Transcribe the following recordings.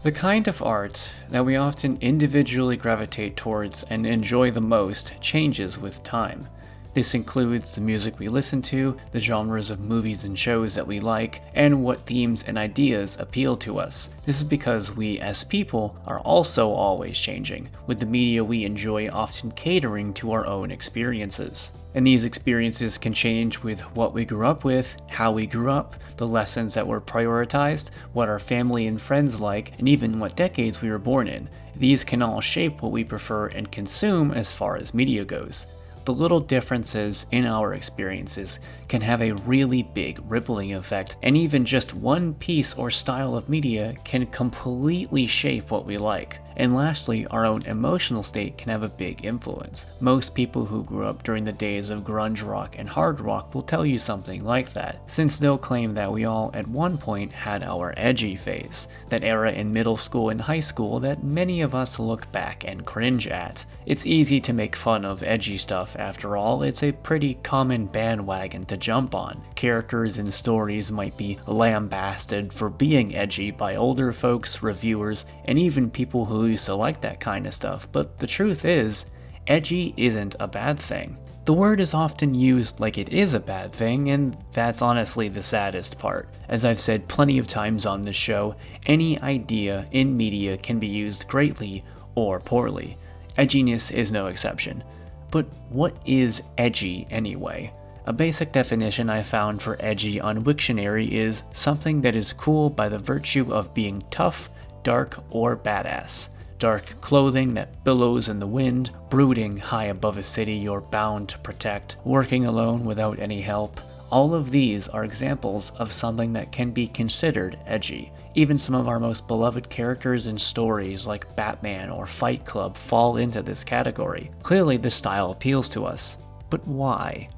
The kind of art that we often individually gravitate towards and enjoy the most changes with time. This includes the music we listen to, the genres of movies and shows that we like, and what themes and ideas appeal to us. This is because we as people are also always changing, with the media we enjoy often catering to our own experiences. And these experiences can change with what we grew up with, how we grew up, the lessons that were prioritized, what our family and friends like, and even what decades we were born in. These can all shape what we prefer and consume as far as media goes. The little differences in our experiences can have a really big rippling effect, and even just one piece or style of media can completely shape what we like. And lastly, our own emotional state can have a big influence. Most people who grew up during the days of grunge rock and hard rock will tell you something like that, since they'll claim that we all at one point had our edgy phase, that era in middle school and high school that many of us look back and cringe at. It's easy to make fun of edgy stuff after all, it's a pretty common bandwagon to jump on. Characters and stories might be lambasted for being edgy by older folks, reviewers, and even people who used to like that kind of stuff, but the truth is, edgy isn't a bad thing. The word is often used like it is a bad thing, and that's honestly the saddest part. As I've said plenty of times on this show, any idea in media can be used greatly or poorly. Edginess is no exception. But what is edgy anyway? A basic definition I found for edgy on Wiktionary is something that is cool by the virtue of being tough, dark, or badass. Dark clothing that billows in the wind, brooding high above a city you're bound to protect, working alone without any help. All of these are examples of something that can be considered edgy. Even some of our most beloved characters in stories like Batman or Fight Club fall into this category. Clearly this style appeals to us. But why?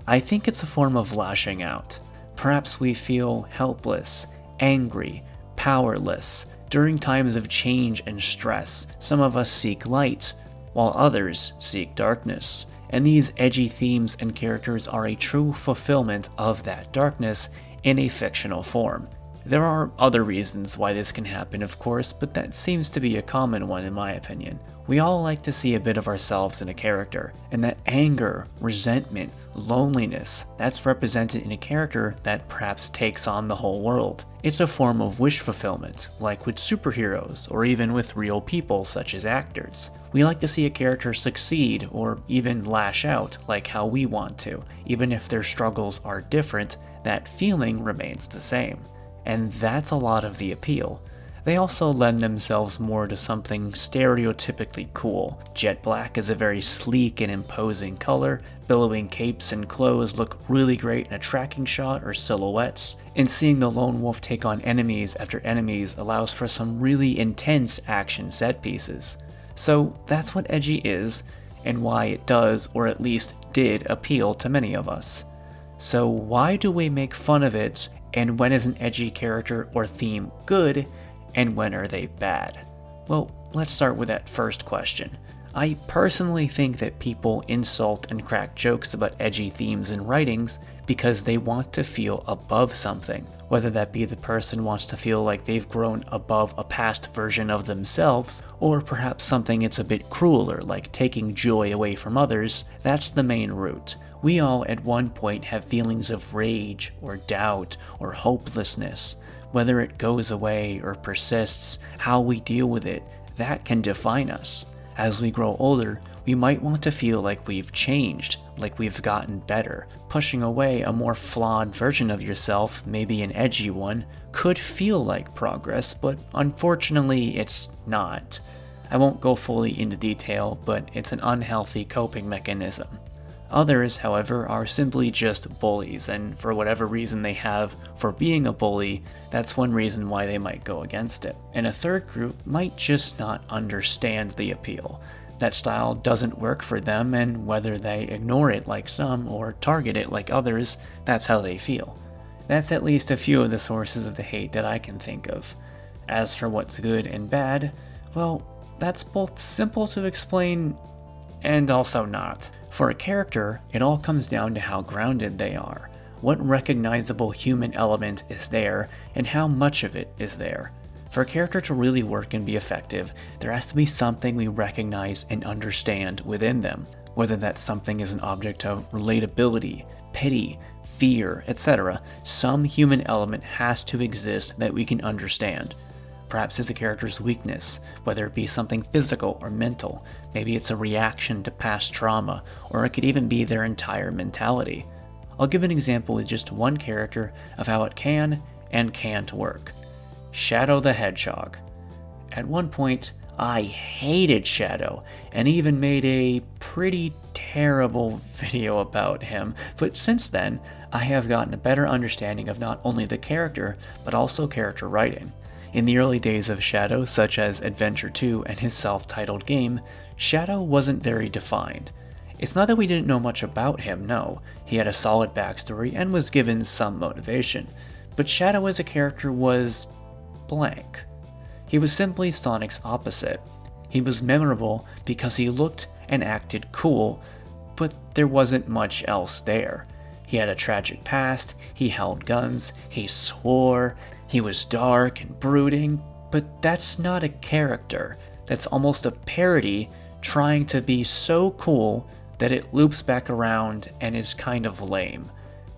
I think it's a form of lashing out. Perhaps we feel helpless, angry, powerless. During times of change and stress, some of us seek light, while others seek darkness. And these edgy themes and characters are a true fulfillment of that darkness in a fictional form. There are other reasons why this can happen, of course, but that seems to be a common one in my opinion. We all like to see a bit of ourselves in a character, and that anger, resentment, loneliness, that's represented in a character that perhaps takes on the whole world. It's a form of wish fulfillment, like with superheroes, or even with real people such as actors. We like to see a character succeed, or even lash out, like how we want to. Even if their struggles are different, that feeling remains the same. And that's a lot of the appeal. They also lend themselves more to something stereotypically cool. Jet black is a very sleek and imposing color, billowing capes and clothes look really great in a tracking shot or silhouettes, and seeing the lone wolf take on enemies after enemies allows for some really intense action set pieces. So that's what edgy is, and why it does, or at least did, appeal to many of us. So why do we make fun of it, and when is an edgy character or theme good, and when are they bad? Well, let's start with that first question. I personally think that people insult and crack jokes about edgy themes in writings because they want to feel above something, whether that be the person wants to feel like they've grown above a past version of themselves, or perhaps something it's a bit crueler, like taking joy away from others. That's the main root. We all at one point have feelings of rage, or doubt, or hopelessness. Whether it goes away or persists, how we deal with it, that can define us. As we grow older, we might want to feel like we've changed, like we've gotten better. Pushing away a more flawed version of yourself, maybe an edgy one, could feel like progress, but unfortunately it's not. I won't go fully into detail, but it's an unhealthy coping mechanism. Others, however, are simply just bullies, and for whatever reason they have for being a bully, that's one reason why they might go against it. And a third group might just not understand the appeal. That style doesn't work for them, and whether they ignore it like some or target it like others, that's how they feel. That's at least a few of the sources of the hate that I can think of. As for what's good and bad, well, that's both simple to explain and also not. For a character, it all comes down to how grounded they are, what recognizable human element is there, and how much of it is there. For a character to really work and be effective, there has to be something we recognize and understand within them, whether that something is an object of relatability, pity, fear, etc. Some human element has to exist that we can understand. Perhaps it's a character's weakness, whether it be something physical or mental. Maybe it's a reaction to past trauma, or it could even be their entire mentality. I'll give an example with just one character of how it can and can't work. Shadow the Hedgehog. At one point, I hated Shadow, and even made a pretty terrible video about him, but since then, I have gotten a better understanding of not only the character, but also character writing. In the early days of Shadow, such as Adventure 2 and his self-titled game, Shadow wasn't very defined. It's not that we didn't know much about him, no. He had a solid backstory and was given some motivation. But Shadow as a character was blank. He was simply Sonic's opposite. He was memorable because he looked and acted cool, but there wasn't much else there. He had a tragic past, he held guns, he swore, he was dark and brooding, but that's not a character. That's almost a parody trying to be so cool that it loops back around and is kind of lame.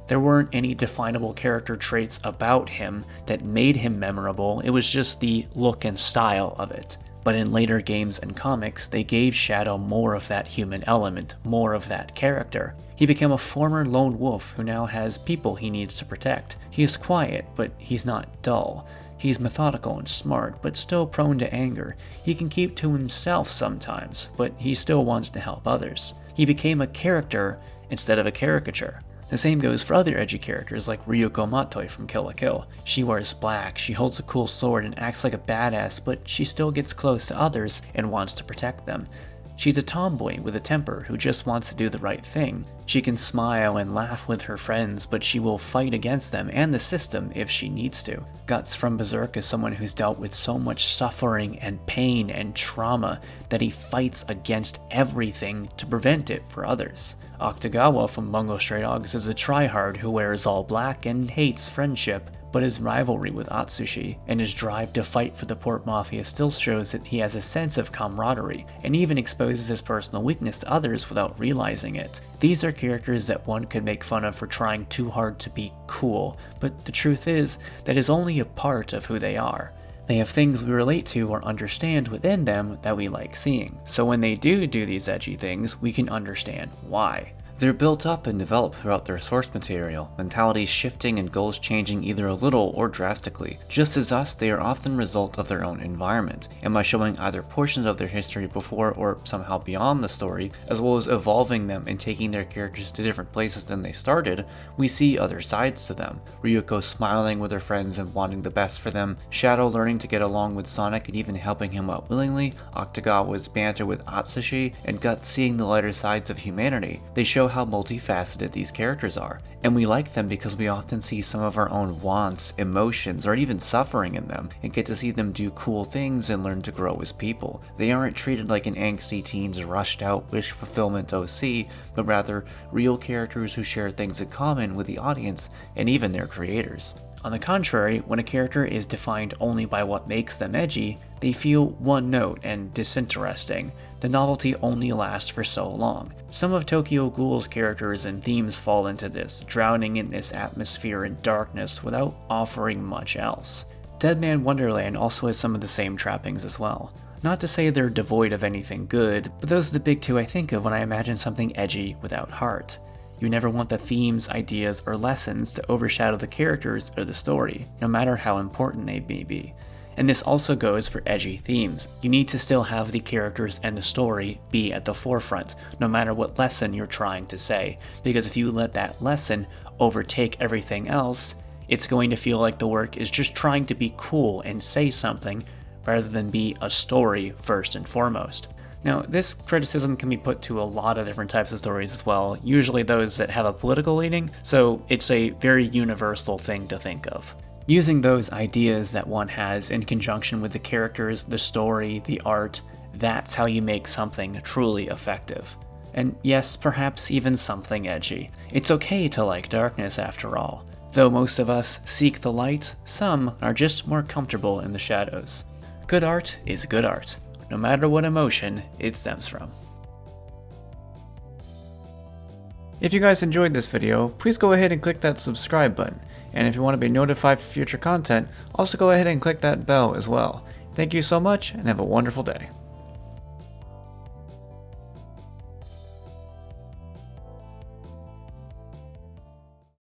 There weren't any definable character traits about him that made him memorable, it was just the look and style of it. But in later games and comics, they gave Shadow more of that human element, more of that character. He became a former lone wolf who now has people he needs to protect. He is quiet, but he's not dull. He's methodical and smart, but still prone to anger. He can keep to himself sometimes, but he still wants to help others. He became a character instead of a caricature. The same goes for other edgy characters like Ryuko Matoi from Kill la Kill. She wears black, she holds a cool sword and acts like a badass, but she still gets close to others and wants to protect them. She's a tomboy with a temper who just wants to do the right thing. She can smile and laugh with her friends, but she will fight against them and the system if she needs to. Guts from Berserk is someone who's dealt with so much suffering and pain and trauma that he fights against everything to prevent it for others. Octagawa from Bungo Stray Dogs is a tryhard who wears all black and hates friendship, but his rivalry with Atsushi and his drive to fight for the Port Mafia still shows that he has a sense of camaraderie, and even exposes his personal weakness to others without realizing it. These are characters that one could make fun of for trying too hard to be cool, but the truth is, that is only a part of who they are. They have things we relate to or understand within them that we like seeing, so when they do these edgy things, we can understand why. They're built up and developed throughout their source material, mentalities shifting and goals changing either a little or drastically. Just as us, they are often a result of their own environment, and by showing either portions of their history before or somehow beyond the story, as well as evolving them and taking their characters to different places than they started, we see other sides to them. Ryuko smiling with her friends and wanting the best for them, Shadow learning to get along with Sonic and even helping him out willingly, Octagawa's banter with Atsushi, and Guts seeing the lighter sides of humanity. They show how multifaceted these characters are, and we like them because we often see some of our own wants, emotions, or even suffering in them, and get to see them do cool things and learn to grow as people. They aren't treated like an angsty teen's rushed out wish fulfillment OC, but rather real characters who share things in common with the audience and even their creators. On the contrary, when a character is defined only by what makes them edgy, they feel one note and disinteresting. The novelty only lasts for so long. Some of Tokyo Ghoul's characters and themes fall into this, drowning in this atmosphere and darkness without offering much else. Dead Man Wonderland also has some of the same trappings as well. Not to say they're devoid of anything good, but those are the big two I think of when I imagine something edgy without heart. You never want the themes, ideas, or lessons to overshadow the characters or the story, no matter how important they may be. And this also goes for edgy themes. You need to still have the characters and the story be at the forefront, no matter what lesson you're trying to say, because if you let that lesson overtake everything else, it's going to feel like the work is just trying to be cool and say something, rather than be a story first and foremost. Now, this criticism can be put to a lot of different types of stories as well, usually those that have a political leaning, so it's a very universal thing to think of. Using those ideas that one has in conjunction with the characters, the story, the art, that's how you make something truly effective. And yes, perhaps even something edgy. It's okay to like darkness after all. Though most of us seek the light, some are just more comfortable in the shadows. Good art is good art, no matter what emotion it stems from. If you guys enjoyed this video, please go ahead and click that subscribe button. And if you want to be notified for future content, also go ahead and click that bell as well. Thank you so much and have a wonderful day.